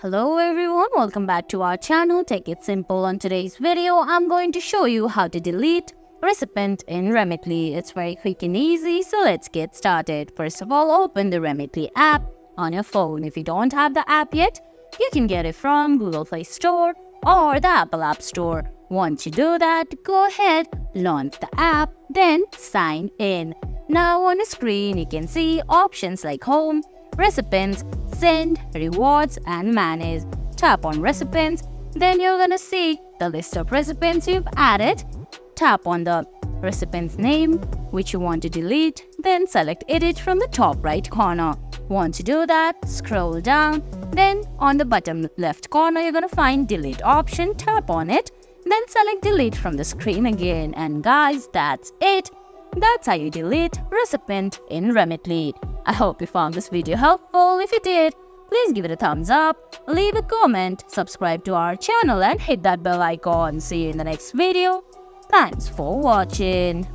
Hello everyone, welcome back to our channel. Take it simple. On today's video, I'm going to show you how to delete recipient in Remitly. It's very quick and easy, so let's get started. First of all, open the Remitly app on your phone. If you don't have the app yet, you can get it from Google Play Store or the Apple App Store. Once you do that, go ahead, launch the app, then sign in. Now on the screen, you can see options like Home, Recipients, Send, Rewards, and Manage. Tap on Recipients, then you're gonna see the list of recipients you've added. Tap on the recipient's name, which you want to delete, then select Edit from the top right corner. Once you do that, scroll down, then on the bottom left corner, you're gonna find Delete option. Tap on it, then select Delete from the screen again. And guys, that's it. That's how you delete recipient in Remitly. I hope you found this video helpful. If you did, please give it a thumbs up, leave a comment, subscribe to our channel and hit that bell icon. See you in the next video. Thanks for watching.